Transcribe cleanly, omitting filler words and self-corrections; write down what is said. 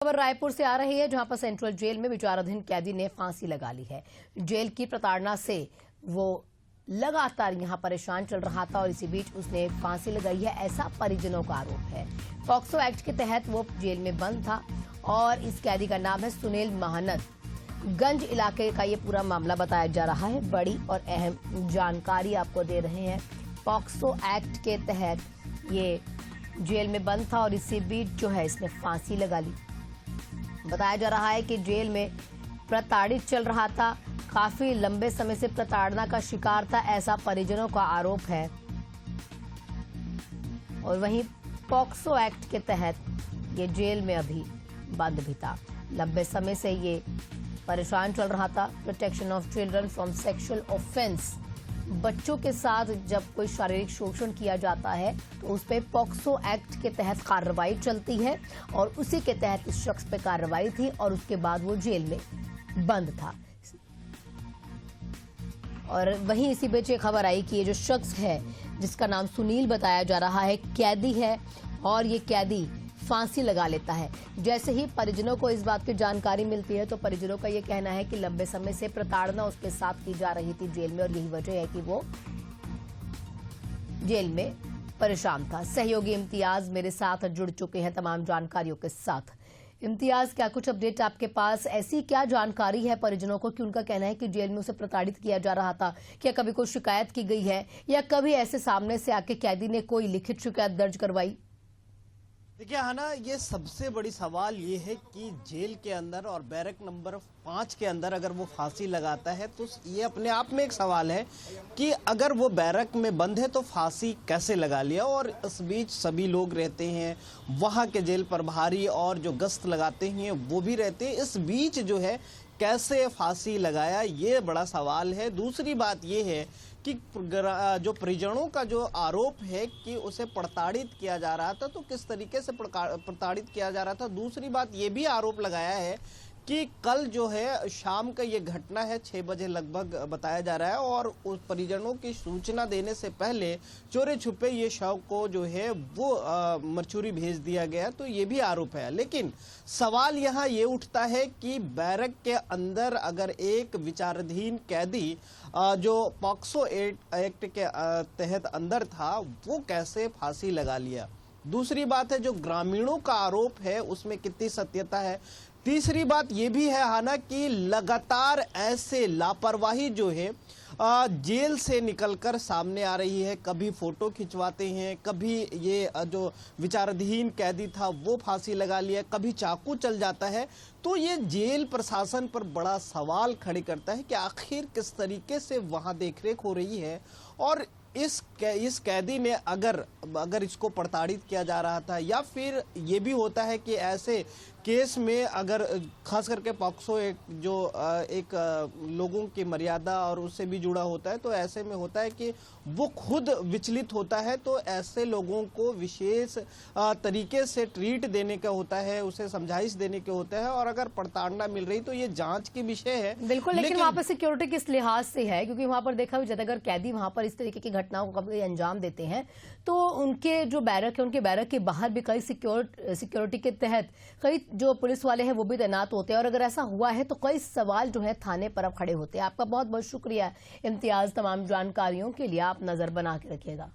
खबर रायपुर से आ रही है, जहां पर सेंट्रल जेल में विचाराधीन कैदी ने फांसी लगा ली है। जेल की प्रताड़ना से वो लगातार यहां परेशान चल रहा था और इसी बीच उसने फांसी लगाई है, ऐसा परिजनों का आरोप है। पॉक्सो एक्ट के तहत वो जेल में बंद था और इस कैदी का नाम है सुनील महानद। गंज इलाके का ये पूरा मामला बताया जा रहा है। बड़ी और अहम जानकारी आपको दे रहे हैं। पॉक्सो एक्ट के तहत ये जेल में बंद था और इसी बीच जो है इसने फांसी लगा ली। बताया जा रहा है कि जेल में प्रताड़ित चल रहा था, काफी लंबे समय से प्रताड़ना का शिकार था, ऐसा परिजनों का आरोप है। और वहीं पॉक्सो एक्ट के तहत ये जेल में अभी बंद भी था। लंबे समय से ये परेशान चल रहा था। Protection of children from sexual offence, बच्चों के साथ जब कोई शारीरिक शोषण किया जाता है तो उस पर पॉक्सो एक्ट के तहत कार्रवाई चलती है और उसी के तहत इस शख्स पे कार्रवाई थी और उसके बाद वो जेल में बंद था। और वहीं इसी बीच ये खबर आई कि ये जो शख्स है जिसका नाम सुनील बताया जा रहा है, कैदी है और ये कैदी फांसी लगा लेता है। जैसे ही परिजनों को इस बात की जानकारी मिलती है तो परिजनों का ये कहना है कि लंबे समय से प्रताड़ना उसके साथ की जा रही थी जेल में और यही वजह है कि वो जेल में परेशान था। सहयोगी इम्तियाज मेरे साथ जुड़ चुके हैं तमाम जानकारियों के साथ। इम्तियाज, क्या कुछ अपडेट आपके पास? ऐसी क्या जानकारी है परिजनों को कि उनका कहना है कि जेल में उसे प्रताड़ित किया जा रहा था? क्या कभी कोई शिकायत की गई है या कभी ऐसे सामने से आके कैदी ने कोई लिखित शिकायत दर्ज करवाई? देखिए हाना, ये सबसे बड़ी सवाल ये है कि जेल के अंदर और बैरक नंबर 5 के अंदर अगर वो फांसी लगाता है तो ये अपने आप में एक सवाल है कि अगर वो बैरक में बंद है तो फांसी कैसे लगा लिया। और इस बीच सभी लोग रहते हैं, वहाँ के जेल प्रभारी और जो गश्त लगाते हैं वो भी रहते हैं। इस बीच जो है कैसे फांसी लगाया, ये बड़ा सवाल है। दूसरी बात ये है कि जो परिजनों का जो आरोप है कि उसे प्रताड़ित किया जा रहा था, तो किस तरीके से प्रताड़ित किया जा रहा था। दूसरी बात ये भी आरोप लगाया है कि कल जो है शाम का ये घटना है, 6 बजे लगभग बताया जा रहा है और उस परिजनों की सूचना देने से पहले चोरी छुपे ये शव को जो है वो मरचूरी भेज दिया गया, तो ये भी आरोप है। लेकिन सवाल यहाँ ये उठता है कि बैरक के अंदर अगर एक विचाराधीन कैदी जो पॉक्सो एक्ट के तहत अंदर था, वो कैसे फांसी लगा लिया। दूसरी बात है जो ग्रामीणों का आरोप है उसमें कितनी सत्यता है। तीसरी बात यह भी है हाना कि लगातार ऐसे लापरवाही जो है जेल से निकलकर सामने आ रही है। कभी फोटो खिंचवाते हैं, कभी ये जो विचाराधीन कैदी था वो फांसी लगा लिया, कभी चाकू चल जाता है। तो ये जेल प्रशासन पर बड़ा सवाल खड़े करता है कि आखिर किस तरीके से वहां देखरेख हो रही है। और इस कैदी ने अगर इसको प्रताड़ित किया जा रहा था या फिर ये भी होता है कि ऐसे केस में अगर खास करके पॉक्सो एक लोगों की मर्यादा और उससे भी जुड़ा होता है, तो ऐसे में होता है कि वो खुद विचलित होता है, तो ऐसे लोगों को विशेष तरीके से ट्रीट देने का होता है, उसे समझाइश देने के होता है। और अगर प्रताड़ना मिल रही तो ये जांच की विषय है। बिल्कुल, लेकिन वहाँ पर सिक्योरिटी किस लिहाज से है? क्योंकि वहाँ पर देखा जाए अगर कैदी वहाँ पर इस तरीके की घटनाओं को कभी अंजाम देते हैं तो उनके जो बैरक है, उनके बैरक के बाहर भी कई सिक्योरिटी के तहत कई जो पुलिस वाले हैं वो भी तैनात होते हैं और अगर ऐसा हुआ है तो कई सवाल जो है थाने पर अब खड़े होते हैं। आपका बहुत बहुत शुक्रिया इम्तियाज तमाम जानकारियों के लिए। आप नजर बना के रखिएगा।